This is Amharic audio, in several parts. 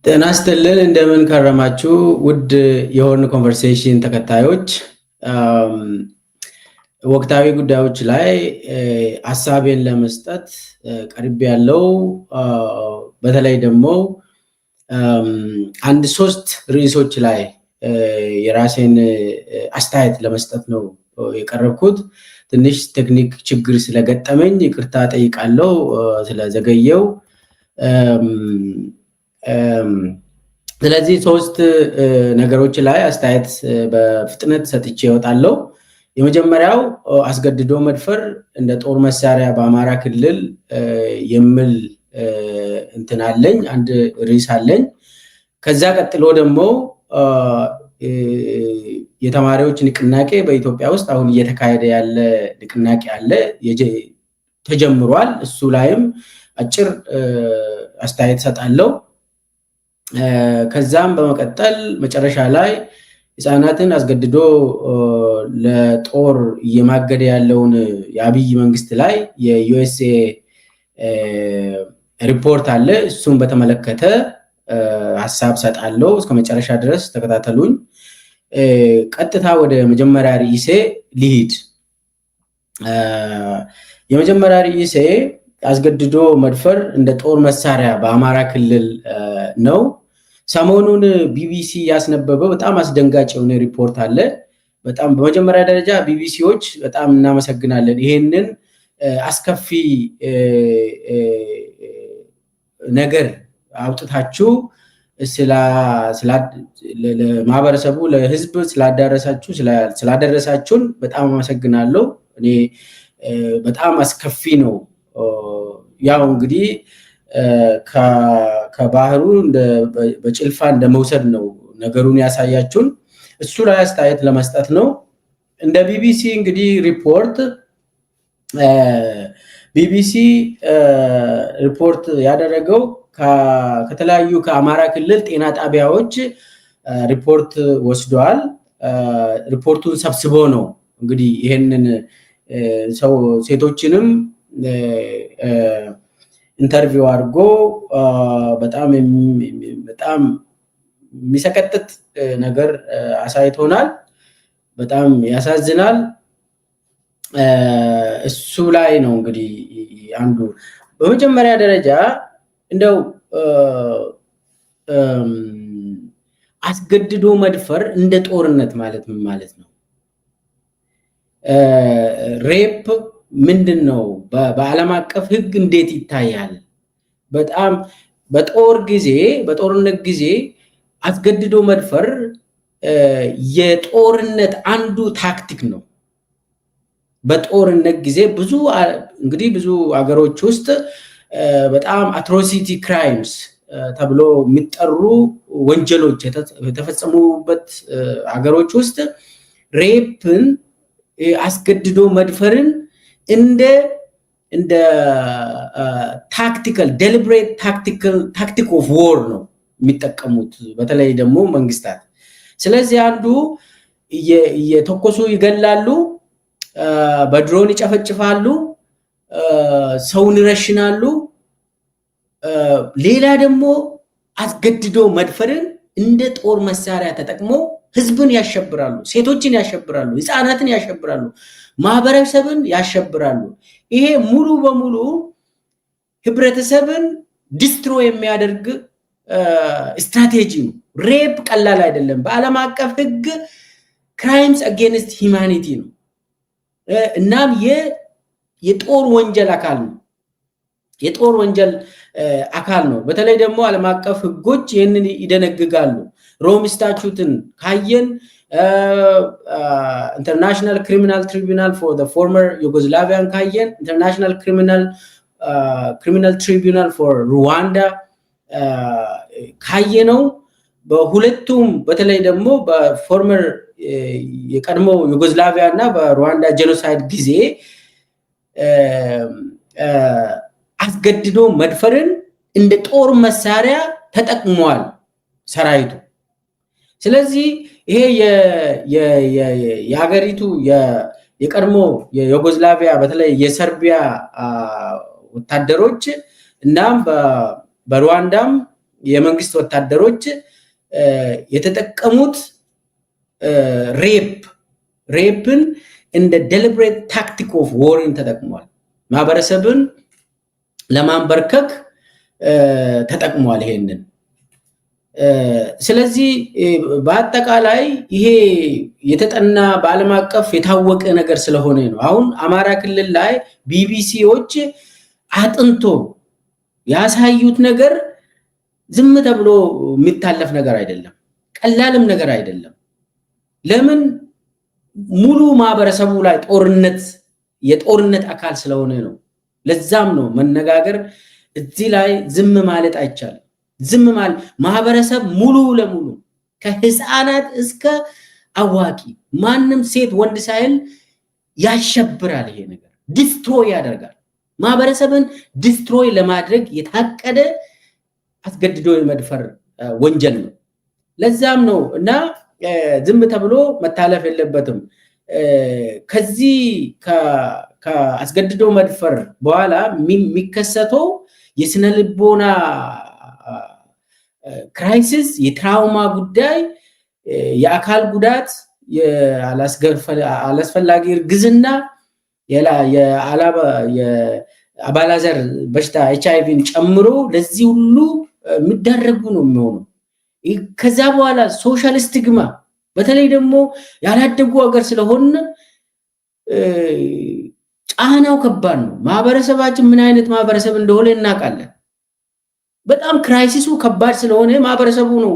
ጤና ይስጥልን እንደምን ከረማችሁ ውድ የሆርን ኮንቨርሴሽን ተከታዮች ወቅታዊ ጉዳዮች ላይ ሐሳቤን ለመስጠት ቀርብ ያለው በተለይ ደግሞ አንድ ሶስት ርዕሶች ላይ የራሴን አስተያየት ለመስጠት ነው የቀረብኩት። ትንሽ ቴክኒክ ችግር ስለገጠመኝ ይቅርታ ጠይቃለሁ ስለዘገየው። ስለዚህ ሶስት ነገሮች ላይ አስተያየት በፍጥነት ሰጥቼ እወጣለሁ። የመጀመሪያው አስገድዶ መድፈር እንደ ጦር መሳሪያ በአማራ ክልል የሚል እንትን አለኝ፣ አንድ ርዕስ አለኝ። ከዛ ቀጥሎ ደግሞ የተማሪዎች ንቅናቄ በኢትዮጵያ ውስጥ አሁን እየተካሄደ ያለ ንቅናቄ አለ፣ ተጀምሯል። እሱ ላይም አጭር አስተያየት ሰጣለሁ። ከዛም በመቀጠል መጨረሻ ላይ ህፃናትን አስገድዶ ለጦር እየማገደ ያለውን የአብይ መንግስት ላይ የዩኤስኤ ሪፖርት አለ፣ እሱን በተመለከተ ሐሳብ ሰጣለሁ። እስከ መጨረሻ ድረስ ተከታተሉኝ። ቀጥታ ወደ መጀመሪያ ርዕሴ ልሂድ። የመጀመሪያ ርዕሴ አስገድዶ መድፈር እንደ ጦር መሳሪያ በአማራ ክልል ነው። ሰሞኑን ቢቢሲ ያስነበበው በጣም አስደንጋጭ የሆነ ሪፖርት አለ። በጣም በመጀመሪያ ደረጃ ቢቢሲዎች በጣም እናመሰግናለን። ይሄንን አስከፊ ነገር አውጥታችሁ ለማህበረሰቡ ለህዝብ ስላደረሳችሁን በጣም አመሰግናለሁ። እኔ በጣም አስከፊ ነው። ያው እንግዲህ ከባህሩ በጭልፋ እንደመውሰድ ነው ነገሩን ያሳያችሁን። እሱ ላይ አስተያየት ለመስጠት ነው። እንደ ቢቢሲ እንግዲህ ሪፖርት ቢቢሲ ሪፖርት ያደረገው ከተለያዩ ከአማራ ክልል ጤና ጣቢያዎች ሪፖርት ወስደዋል። ሪፖርቱን ሰብስቦ ነው እንግዲህ ይሄንን ሰው ሴቶችንም ኢንተርቪው አድርጎ በጣም የሚሰቀጥጥ ነገር አሳይቶናል። በጣም ያሳዝናል። እሱ ላይ ነው እንግዲህ አንዱ በመጀመሪያ ደረጃ እንደው አስገድዶ መድፈር እንደ ጦርነት ማለት ምን ማለት ነው? ሬፕ ምንድነው? በዓለም አቀፍ ሕግ እንዴት ይታያል? በጣም በጦርነት ጊዜ አስገድዶ መድፈር የጦርነት አንዱ ታክቲክ ነው። በጦርነት ጊዜ ብዙ ሀገሮች ውስጥ በጣም አትሮሲቲ ክራይምስ ተብሎ የሚጠሩ ወንጀሎች የተፈጸሙበት ሀገሮች ውስጥ ሬፕን፣ አስገድዶ መድፈርን እንደ ታክቲካል ዴሊብሬት ታክቲክ ኦፍ ዎር ነው የሚጠቀሙት፣ በተለይ ደግሞ መንግስታት። ስለዚህ አንዱ እየተኮሱ ይገላሉ፣ በድሮን ይጨፈጭፋሉ፣ ሰውን ይረሽናሉ። ሌላ ደግሞ አስገድዶ መድፈርን እንደ ጦር መሳሪያ ተጠቅሞ ህዝብን ያሸብራሉ፣ ሴቶችን ያሸብራሉ፣ ህፃናትን ያሸብራሉ፣ ማህበረሰብን ያሸብራሉ። ይሄ ሙሉ በሙሉ ህብረተሰብን ዲስትሮ የሚያደርግ ስትራቴጂ ነው። ሬፕ ቀላል አይደለም። በዓለም አቀፍ ህግ ክራይምስ አጌንስት ሂውማኒቲ ነው። እናም የጦር ወንጀል አካል ነው። የጦር ወንጀል አካል ነው። በተለይ ደግሞ ዓለም አቀፍ ህጎች ይህንን ይደነግጋሉ። ሮም ስታቹትን ካየን ኢንተርናሽናል ክሪሚናል ትሪቢዩናል ፎር ዘ ፎርመር ዩጎዝላቪያን ካየን ኢንተርናሽናል ክሪሚናል ትሪቢዩናል ፎር ሩዋንዳ ካየነው በሁለቱም በተለይ ደግሞ በፎርመር የቀድሞ ዩጎዝላቪያ እና በሩዋንዳ ጄኖሳይድ ጊዜ አስገድዶ መድፈርን እንደ ጦር መሳሪያ ተጠቅሟል ሰራዊቱ። ስለዚህ ይሄ የሀገሪቱ የቀድሞ የዩጎዝላቪያ በተለይ የሰርቢያ ወታደሮች እናም በሩዋንዳም የመንግስት ወታደሮች የተጠቀሙት ሬፕን እንደ deliberate tactic of war ተጠቅሟል። ማህበረሰብን ለማንበርከክ ተጠቅሟል ይሄንን። ስለዚህ በአጠቃላይ ይሄ የተጠና በዓለም አቀፍ የታወቀ ነገር ስለሆነ ነው። አሁን አማራ ክልል ላይ ቢቢሲዎች አጥንቶ ያሳዩት ነገር ዝም ተብሎ የሚታለፍ ነገር አይደለም፣ ቀላልም ነገር አይደለም። ለምን ሙሉ ማህበረሰቡ ላይ የጦርነት አካል ስለሆነ ነው። ለዛም ነው መነጋገር እዚህ ላይ ዝም ማለት አይቻልም። ዝም ማለት ማህበረሰብ ሙሉ ለሙሉ ከህፃናት እስከ አዋቂ ማንም ሴት ወንድ ሳይል ያሸብራል። ይሄ ነገር ዲስትሮይ ያደርጋል። ማህበረሰብን ዲስትሮይ ለማድረግ የታቀደ አስገድዶ የመድፈር ወንጀል ነው። ለዛም ነው እና ዝም ተብሎ መታለፍ የለበትም። ከዚህ ከአስገድዶ መድፈር በኋላ የሚከሰተው የስነ ልቦና ክራይሲስ፣ የትራውማ ጉዳይ፣ የአካል ጉዳት፣ የአላስፈላጊ እርግዝና፣ የአባላዘር በሽታ HIV ጨምሮ ለዚህ ሁሉ የሚዳረጉ ነው የሚሆነው። ከዛ በኋላ ሶሻል ስቲግማ፣ በተለይ ደግሞ ያላደጉ ሀገር ስለሆነ ጫናው ከባድ ነው። ማህበረሰባችን ምን አይነት ማህበረሰብ እንደሆነ እናውቃለን። በጣም ክራይሲሱ ከባድ ስለሆነ ማህበረሰቡ ነው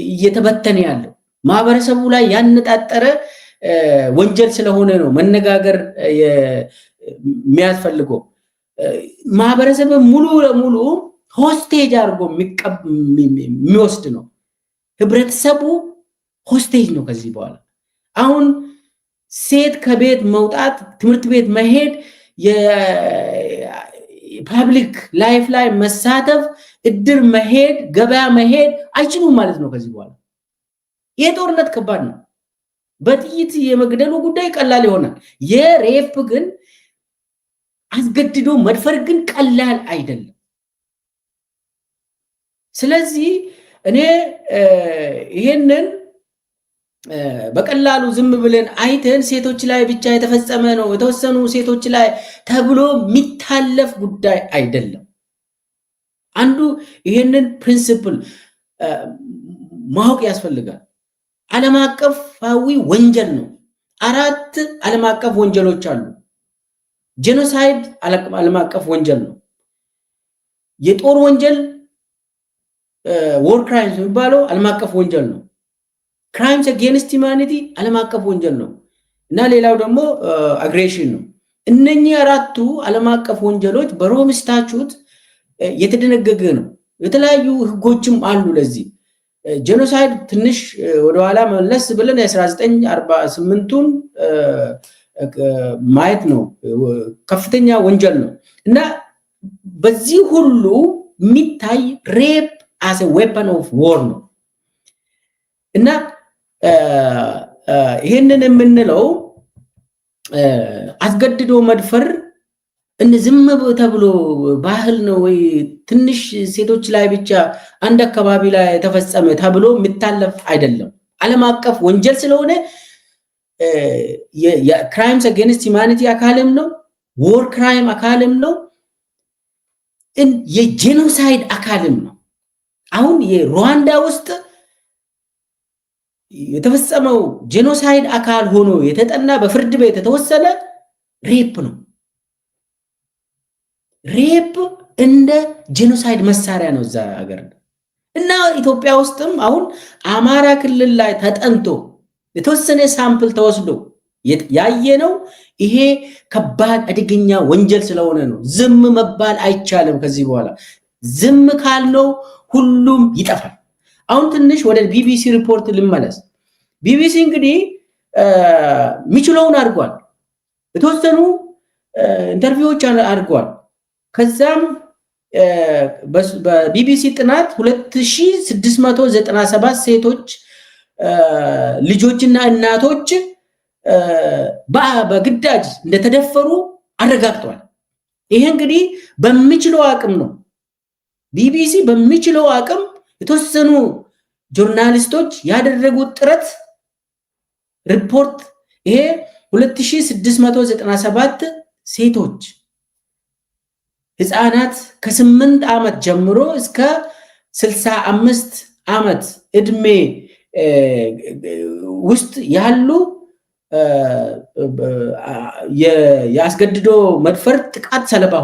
እየተበተነ ያለው። ማህበረሰቡ ላይ ያነጣጠረ ወንጀል ስለሆነ ነው መነጋገር የሚያስፈልገው። ማህበረሰብ ሙሉ ለሙሉ ሆስቴጅ አድርጎ የሚወስድ ነው። ህብረተሰቡ ሆስቴጅ ነው ከዚህ በኋላ። አሁን ሴት ከቤት መውጣት፣ ትምህርት ቤት መሄድ፣ የፓብሊክ ላይፍ ላይ መሳተፍ፣ እድር መሄድ፣ ገበያ መሄድ አይችሉም ማለት ነው ከዚህ በኋላ። ይህ ጦርነት ከባድ ነው። በጥይት የመግደሉ ጉዳይ ቀላል ይሆናል። የሬፕ ግን አስገድዶ መድፈር ግን ቀላል አይደለም። ስለዚህ እኔ ይሄንን በቀላሉ ዝም ብለን አይተን ሴቶች ላይ ብቻ የተፈጸመ ነው የተወሰኑ ሴቶች ላይ ተብሎ የሚታለፍ ጉዳይ አይደለም። አንዱ ይሄንን ፕሪንሲፕል ማወቅ ያስፈልጋል። ዓለም አቀፋዊ ወንጀል ነው። 4 ዓለም አቀፍ ወንጀሎች አሉ። ጄኖሳይድ ዓለም አቀፍ ወንጀል ነው። የጦር ወንጀል war crimes የሚባለው ዓለም አቀፍ ወንጀል ነው። crimes against humanity ዓለም አቀፍ ወንጀል ነው እና ሌላው ደግሞ አግሬሽን ነው። እነኚህ 4ቱ ዓለም አቀፍ ወንጀሎች በሮም ስታቹት የተደነገገ ነው። የተለያዩ ህጎችም አሉ ለዚህ። ጄኖሳይድ ትንሽ ወደ ኋላ መለስ ብለን 1948ቱን ማየት ነው። ከፍተኛ ወንጀል ነው እና በዚህ ሁሉ የሚታይ ሬፕ as a weapon of war ነው እና ይሄንን የምንለው አስገድዶ መድፈር ዝም ተብሎ ባህል ነው ወይ ትንሽ ሴቶች ላይ ብቻ አንድ አካባቢ ላይ ተፈጸመ ተብሎ የሚታለፍ አይደለም። ዓለም አቀፍ ወንጀል ስለሆነ የክራይምስ አጌንስት ሂውማኒቲ አካልም ነው፣ war crime አካልም ነው፣ የጄኖሳይድ አካልም ነው። አሁን የሩዋንዳ ውስጥ የተፈጸመው ጄኖሳይድ አካል ሆኖ የተጠና በፍርድ ቤት የተወሰነ ሬፕ ነው። ሬፕ እንደ ጄኖሳይድ መሳሪያ ነው እዛ ሀገር እና ኢትዮጵያ ውስጥም አሁን አማራ ክልል ላይ ተጠንቶ የተወሰነ ሳምፕል ተወስዶ ያየነው ይሄ ከባድ አደገኛ ወንጀል ስለሆነ ነው። ዝም መባል አይቻልም። ከዚህ በኋላ ዝም ካልነው ሁሉም ይጠፋል። አሁን ትንሽ ወደ ቢቢሲ ሪፖርት ልመለስ። ቢቢሲ እንግዲህ ሚችለውን አድርጓል። የተወሰኑ ኢንተርቪዎች አድርጓል። ከዛም በቢቢሲ ጥናት 2697 ሴቶች ልጆችና እናቶች በግዳጅ እንደተደፈሩ አረጋግጧል። ይሄ እንግዲህ በሚችለው አቅም ነው ቢቢሲ በሚችለው አቅም የተወሰኑ ጆርናሊስቶች ያደረጉት ጥረት ሪፖርት ይሄ 2697 ሴቶች ህፃናት ከ8 ዓመት ጀምሮ እስከ 65 ዓመት እድሜ ውስጥ ያሉ ያስገድዶ መድፈር ጥቃት ሰለባ